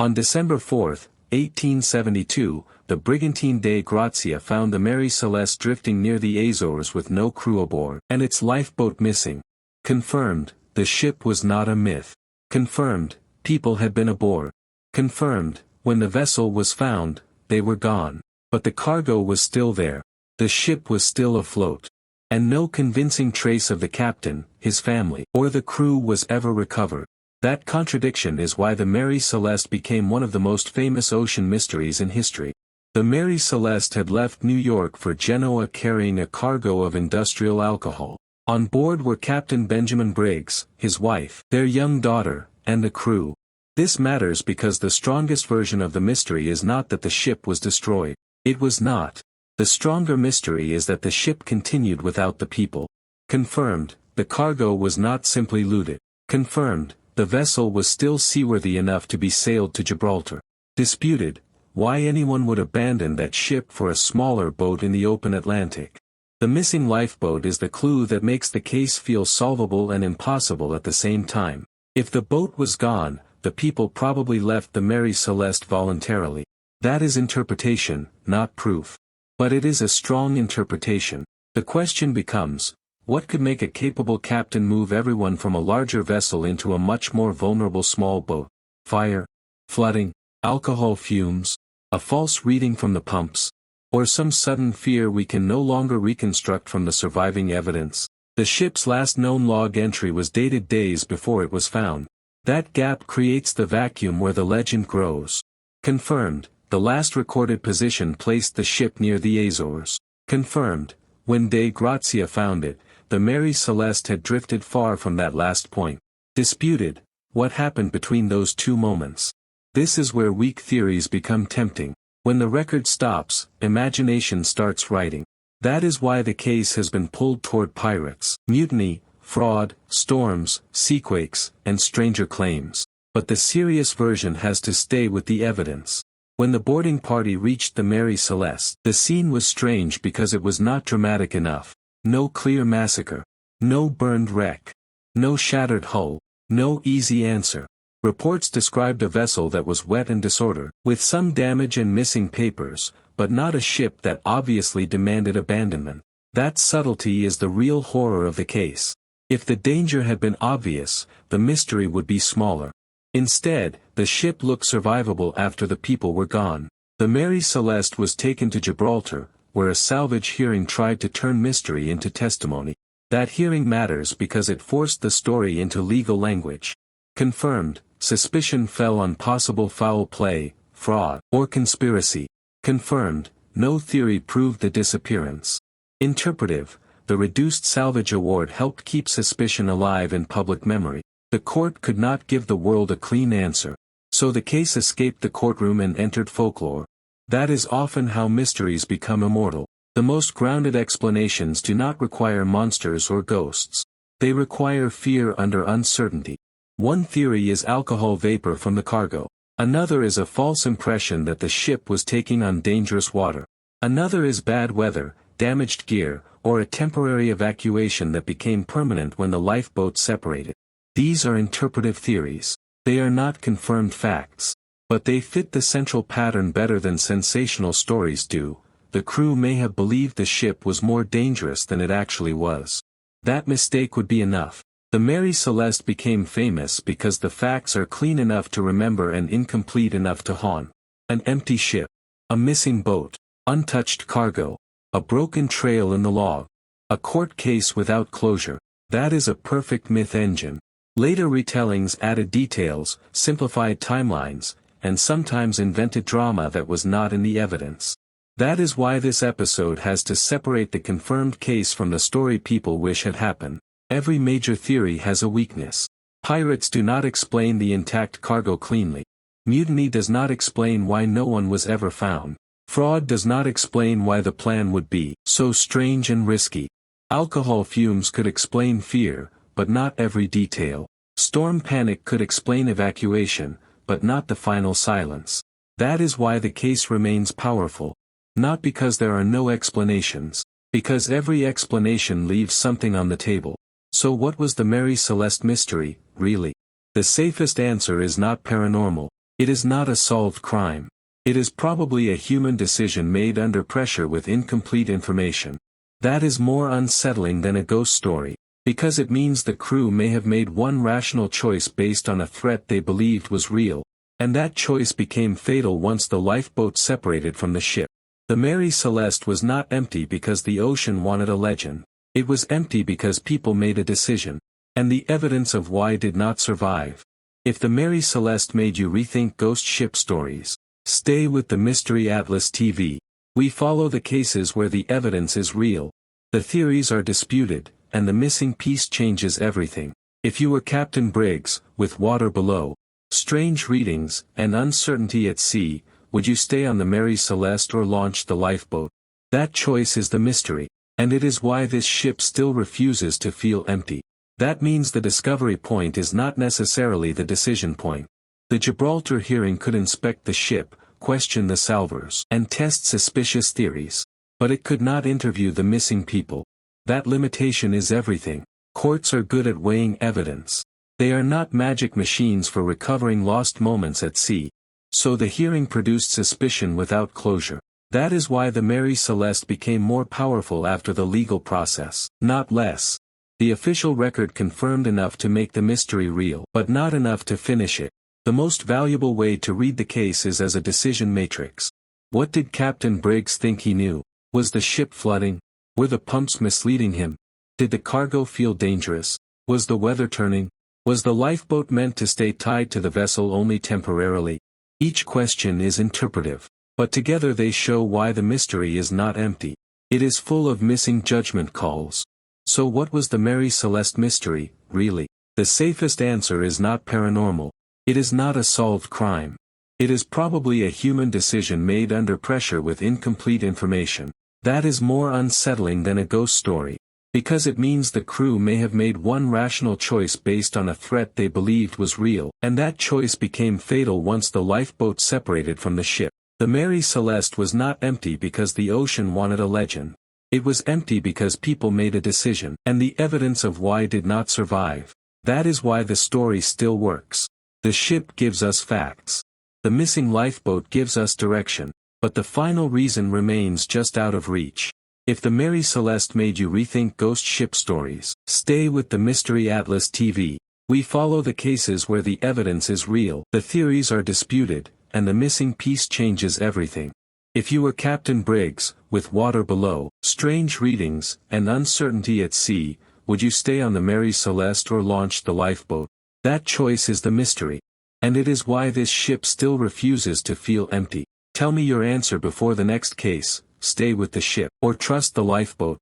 On December 4, 1872, the brigantine Dei Grazia found the Mary Celeste drifting near the Azores with no crew aboard, and its lifeboat missing. Confirmed, the ship was not a myth. Confirmed, people had been aboard. Confirmed, when the vessel was found, they were gone. But the cargo was still there. The ship was still afloat. And no convincing trace of the captain, his family, or the crew was ever recovered. That contradiction is why the Mary Celeste became one of the most famous ocean mysteries in history. The Mary Celeste had left New York for Genoa carrying a cargo of industrial alcohol. On board were Captain Benjamin Briggs, his wife, their young daughter, and the crew. This matters because the strongest version of the mystery is not that the ship was destroyed. It was not. The stronger mystery is that the ship continued without the people. Confirmed, the cargo was not simply looted. Confirmed, the vessel was still seaworthy enough to be sailed to Gibraltar. Disputed, why anyone would abandon that ship for a smaller boat in the open Atlantic. The missing lifeboat is the clue that makes the case feel solvable and impossible at the same time. If the boat was gone, the people probably left the Mary Celeste voluntarily. That is interpretation, not proof. But it is a strong interpretation. The question becomes, what could make a capable captain move everyone from a larger vessel into a much more vulnerable small boat? Fire? Flooding? Alcohol fumes? A false reading from the pumps? Or some sudden fear we can no longer reconstruct from the surviving evidence? The ship's last known log entry was dated days before it was found. That gap creates the vacuum where the legend grows. Confirmed, the last recorded position placed the ship near the Azores. Confirmed, when Dei Grazia found it, the Mary Celeste had drifted far from that last point. Disputed, what happened between those two moments? This is where weak theories become tempting. When the record stops, imagination starts writing. That is why the case has been pulled toward pirates, mutiny, fraud, storms, seaquakes, and stranger claims. But the serious version has to stay with the evidence. When the boarding party reached the Mary Celeste, the scene was strange because it was not dramatic enough. No clear massacre. No burned wreck. No shattered hull. No easy answer. Reports described a vessel that was wet and disordered, with some damage and missing papers, but not a ship that obviously demanded abandonment. That subtlety is the real horror of the case. If the danger had been obvious, the mystery would be smaller. Instead, the ship looked survivable after the people were gone. The Mary Celeste was taken to Gibraltar, where a salvage hearing tried to turn mystery into testimony. That hearing matters because it forced the story into legal language. Confirmed, suspicion fell on possible foul play, fraud, or conspiracy. Confirmed, no theory proved the disappearance. Interpretive, the reduced salvage award helped keep suspicion alive in public memory. The court could not give the world a clean answer. So the case escaped the courtroom and entered folklore. That is often how mysteries become immortal. The most grounded explanations do not require monsters or ghosts. They require fear under uncertainty. One theory is alcohol vapor from the cargo. Another is a false impression that the ship was taking on dangerous water. Another is bad weather, damaged gear, or a temporary evacuation that became permanent when the lifeboat separated. These are interpretive theories. They are not confirmed facts. But they fit the central pattern better than sensational stories do. The crew may have believed the ship was more dangerous than it actually was. That mistake would be enough. The Mary Celeste became famous because the facts are clean enough to remember and incomplete enough to haunt. An empty ship. A missing boat. Untouched cargo. A broken trail in the log. A court case without closure. That is a perfect myth engine. Later retellings added details, simplified timelines, and sometimes invented drama that was not in the evidence. That is why this episode has to separate the confirmed case from the story people wish had happened. Every major theory has a weakness. Pirates do not explain the intact cargo cleanly. Mutiny does not explain why no one was ever found. Fraud does not explain why the plan would be so strange and risky. Alcohol fumes could explain fear, but not every detail. Storm panic could explain evacuation, but not the final silence. That is why the case remains powerful. Not because there are no explanations, because every explanation leaves something on the table. So what was the Mary Celeste mystery, really? The safest answer is not paranormal. It is not a solved crime. It is probably a human decision made under pressure with incomplete information. That is more unsettling than a ghost story, because it means the crew may have made one rational choice based on a threat they believed was real, and that choice became fatal once the lifeboat separated from the ship. The Mary Celeste was not empty because the ocean wanted a legend. It was empty because people made a decision, and the evidence of why did not survive. If the Mary Celeste made you rethink ghost ship stories, stay with the Mystery Atlas TV. We follow the cases where the evidence is real, the theories are disputed, and the missing piece changes everything. If you were Captain Briggs, with water below, strange readings, and uncertainty at sea, would you stay on the Mary Celeste or launch the lifeboat? That choice is the mystery, and it is why this ship still refuses to feel empty. That means the discovery point is not necessarily the decision point. The Gibraltar hearing could inspect the ship, question the salvors, and test suspicious theories. But it could not interview the missing people. That limitation is everything. Courts are good at weighing evidence. They are not magic machines for recovering lost moments at sea. So the hearing produced suspicion without closure. That is why the Mary Celeste became more powerful after the legal process, not less. The official record confirmed enough to make the mystery real, but not enough to finish it. The most valuable way to read the case is as a decision matrix. What did Captain Briggs think he knew? Was the ship flooding? Were the pumps misleading him? Did the cargo feel dangerous? Was the weather turning? Was the lifeboat meant to stay tied to the vessel only temporarily? Each question is interpretive, but together they show why the mystery is not empty. It is full of missing judgment calls. So what was the Mary Celeste mystery, really? The safest answer is not paranormal. It is not a solved crime. It is probably a human decision made under pressure with incomplete information. That is more unsettling than a ghost story, because it means the crew may have made one rational choice based on a threat they believed was real, and that choice became fatal once the lifeboat separated from the ship. The Mary Celeste was not empty because the ocean wanted a legend. It was empty because people made a decision, and the evidence of why did not survive. That is why the story still works. The ship gives us facts. The missing lifeboat gives us direction, but the final reason remains just out of reach. If the Mary Celeste made you rethink ghost ship stories, stay with the Mystery Atlas TV. We follow the cases where the evidence is real, the theories are disputed, and the missing piece changes everything. If you were Captain Briggs, with water below, strange readings, and uncertainty at sea, would you stay on the Mary Celeste or launch the lifeboat? That choice is the mystery. And it is why this ship still refuses to feel empty. Tell me your answer before the next case: stay with the ship, or trust the lifeboat.